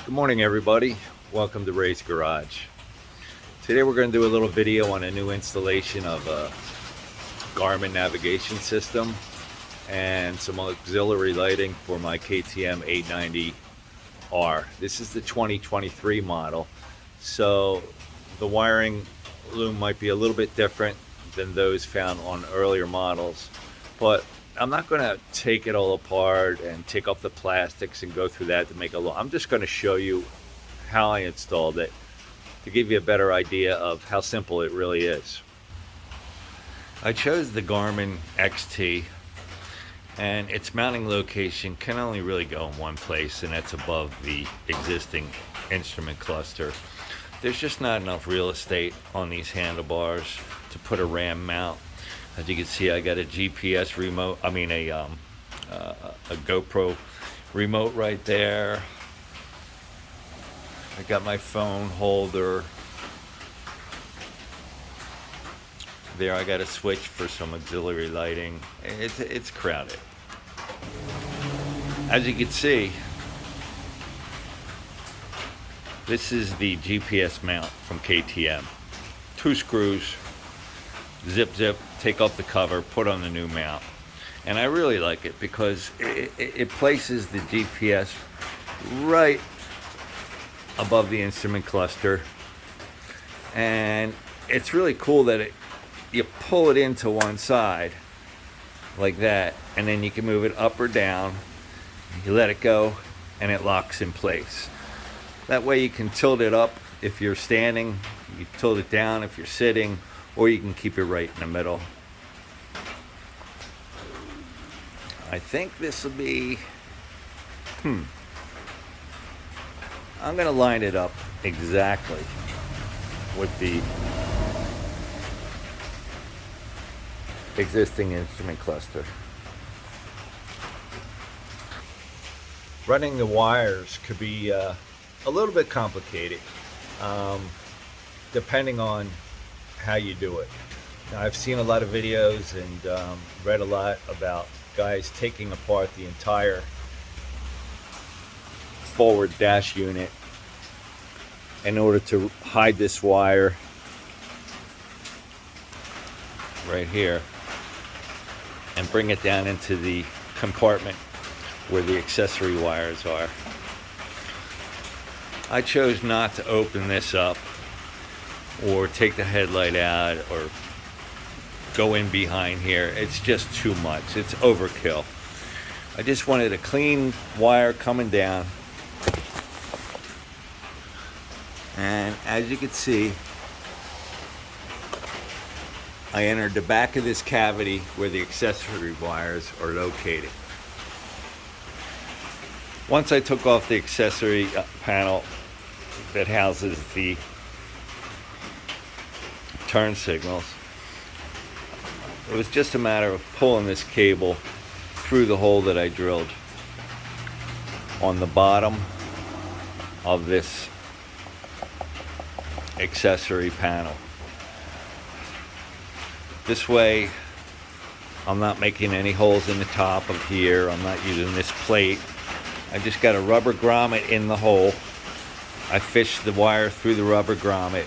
Good morning, everybody. Welcome to Ray's Garage. Today we're going to do a little video on a new installation of a Garmin navigation system and some auxiliary lighting for my KTM ADventure. This is the 2023 model, so the wiring loom might be a little bit different than those found on earlier models, but I'm not going to take it all apart and take off the plastics and go through that to make a look. I'm just going to show you how I installed it to give you a better idea of how simple it really is. I chose the Garmin XT, and its mounting location can only really go in one place, and that's above the existing instrument cluster. There's just not enough real estate on these handlebars to put a RAM mount. As you can see, I got a GPS remote, a GoPro remote right there. I got my phone holder. There, I got a switch for some auxiliary lighting. It's crowded. As you can see, this is the GPS mount from KTM. 2 screws, zip, take off the cover, put on the new mount. And I really like it because it places the GPS right above the instrument cluster. And it's really cool that you pull it into one side like that, and then you can move it up or down. You let it go and it locks in place. That way you can tilt it up if you're standing, you can tilt it down if you're sitting, or you can keep it right in the middle. I think this will be, I'm going to line it up exactly with the existing instrument cluster. Running the wires could be a little bit complicated, depending on how you do it. Now, I've seen a lot of videos and read a lot about guys taking apart the entire forward dash unit in order to hide this wire right here and bring it down into the compartment where the accessory wires are. I chose not to open this up or take the headlight out or go in behind here. It's just too much. It's overkill. I just wanted a clean wire coming down. And as you can see, I entered the back of this cavity where the accessory wires are located. Once I took off the accessory panel that houses the turn signals, it was just a matter of pulling this cable through the hole that I drilled on the bottom of this accessory panel. This way I'm not making any holes in the top of here. I'm not using this plate. I just got a rubber grommet in the hole. I fish the wire through the rubber grommet.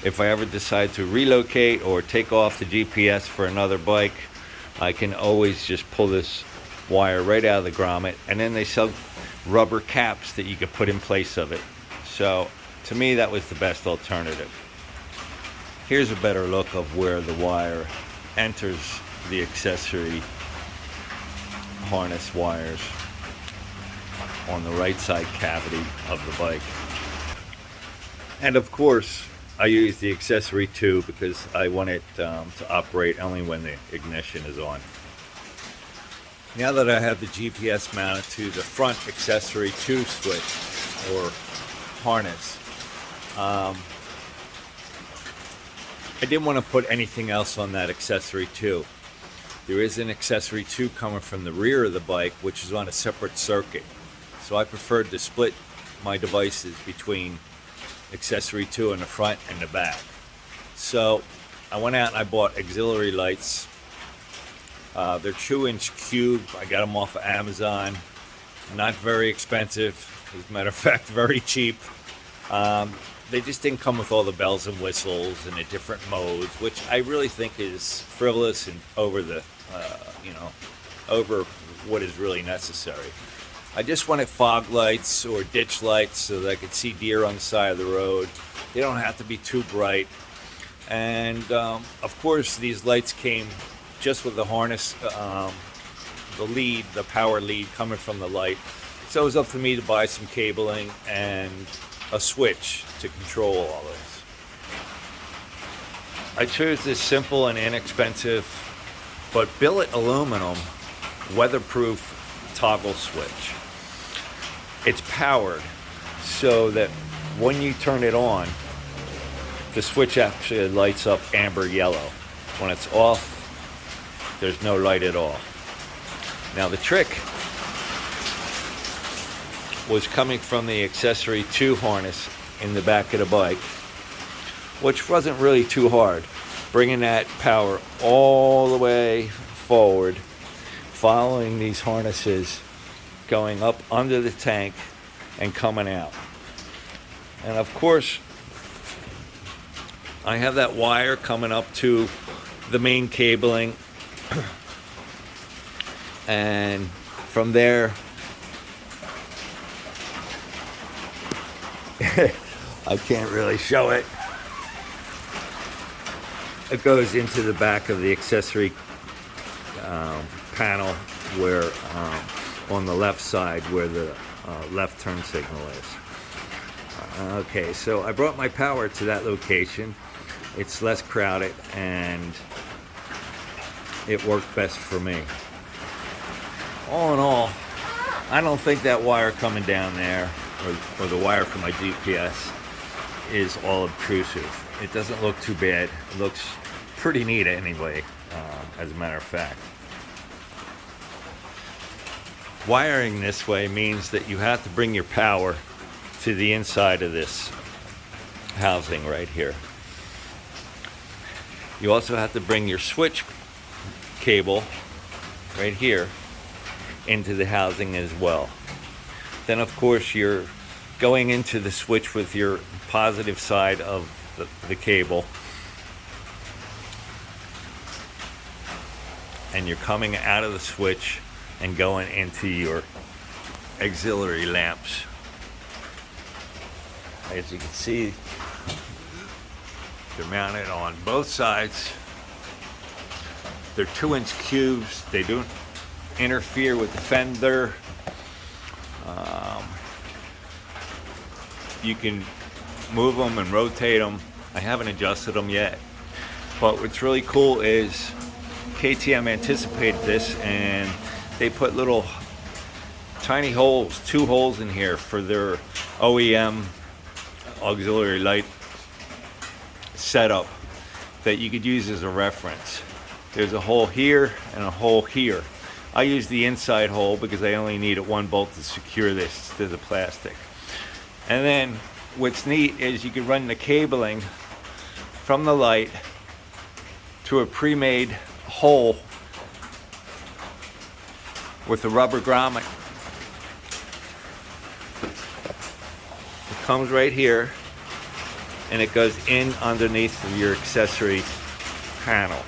If I ever decide to relocate or take off the GPS for another bike, I can always just pull this wire right out of the grommet, and then they sell rubber caps that you could put in place of it. So to me, that was the best alternative. Here's a better look of where the wire enters the accessory harness wires on the right side cavity of the bike. And of course, I use the accessory 2 because I want it to operate only when the ignition is on. Now that I have the GPS mounted to the front accessory 2 switch or harness, I didn't want to put anything else on that accessory 2. There is an accessory 2 coming from the rear of the bike, which is on a separate circuit. So I preferred to split my devices between accessory 2 in the front and the back. So I went out and I bought auxiliary lights. They're 2-inch cube. I got them off of Amazon. Not very expensive. As a matter of fact, very cheap. They just didn't come with all the bells and whistles and the different modes, which I really think is frivolous and over the, over what is really necessary. I just wanted fog lights or ditch lights so that I could see deer on the side of the road. They don't have to be too bright. And of course, these lights came just with the harness, the power lead coming from the light. So it was up to me to buy some cabling and a switch to control all this. I chose this simple and inexpensive, but billet aluminum, weatherproof toggle switch. It's powered so that when you turn it on, the switch actually lights up amber yellow. When it's off, there's no light at all. Now the trick was coming from the accessory 2 harness in the back of the bike, which wasn't really too hard. Bringing that power all the way forward, following these harnesses, going up under the tank and coming out. And of course, I have that wire coming up to the main cabling, and from there I can't really show it. It goes into the back of the accessory panel where on the left side where the left turn signal is. Okay, so I brought my power to that location. It's less crowded and it worked best for me. All in all, I don't think that wire coming down there or the wire from my GPS is all obtrusive. It doesn't look too bad. It looks pretty neat anyway, as a matter of fact. Wiring this way means that you have to bring your power to the inside of this housing right here. You also have to bring your switch cable right here into the housing as well. Then of course you're going into the switch with your positive side of the cable, and you're coming out of the switch and going into your auxiliary lamps. As you can see, they're mounted on both sides. They're 2-inch cubes. They don't interfere with the fender. You can move them and rotate them. I haven't adjusted them yet. But what's really cool is KTM anticipated this and they put little tiny holes, 2 holes in here for their OEM auxiliary light setup that you could use as a reference. There's a hole here and a hole here. I use the inside hole because I only needed 1 bolt to secure this to the plastic. And then what's neat is you can run the cabling from the light to a pre-made hole with a rubber grommet. It comes right here and it goes in underneath of your accessory panel.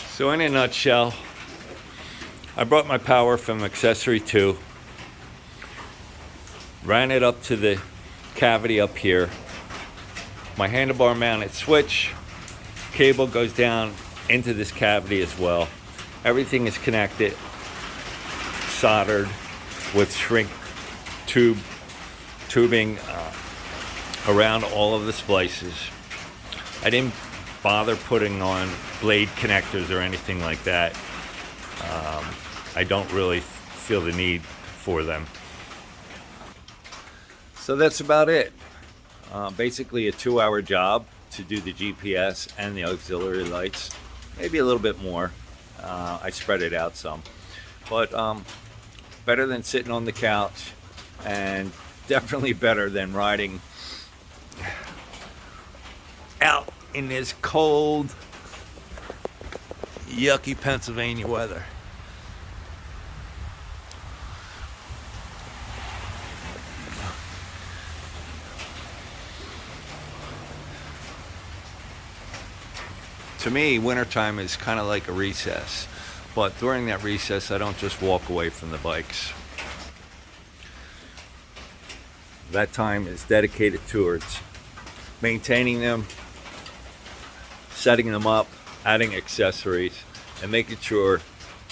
So in a nutshell, I brought my power from accessory 2, ran it up to the cavity up here. My handlebar mounted switch cable goes down into this cavity as well. Everything is connected, soldered with shrink tubing around all of the splices. I didn't bother putting on blade connectors or anything like that. I don't really feel the need for them. So that's about it. Basically a 2-hour job to do the GPS and the auxiliary lights. Maybe a little bit more. I spread it out some. But better than sitting on the couch, and definitely better than riding out in this cold, yucky Pennsylvania weather. To me, wintertime is kind of like a recess. But during that recess, I don't just walk away from the bikes. That time is dedicated towards maintaining them, setting them up, adding accessories, and making sure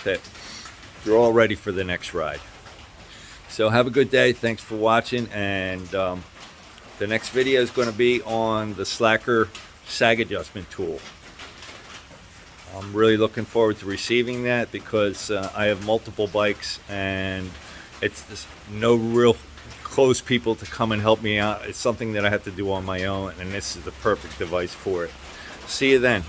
that you're all ready for the next ride. So have a good day. Thanks for watching. And the next video is going to be on the Slacker sag adjustment tool. I'm really looking forward to receiving that because I have multiple bikes and it's just no real close people to come and help me out. It's something that I have to do on my own, and this is the perfect device for it. See you then.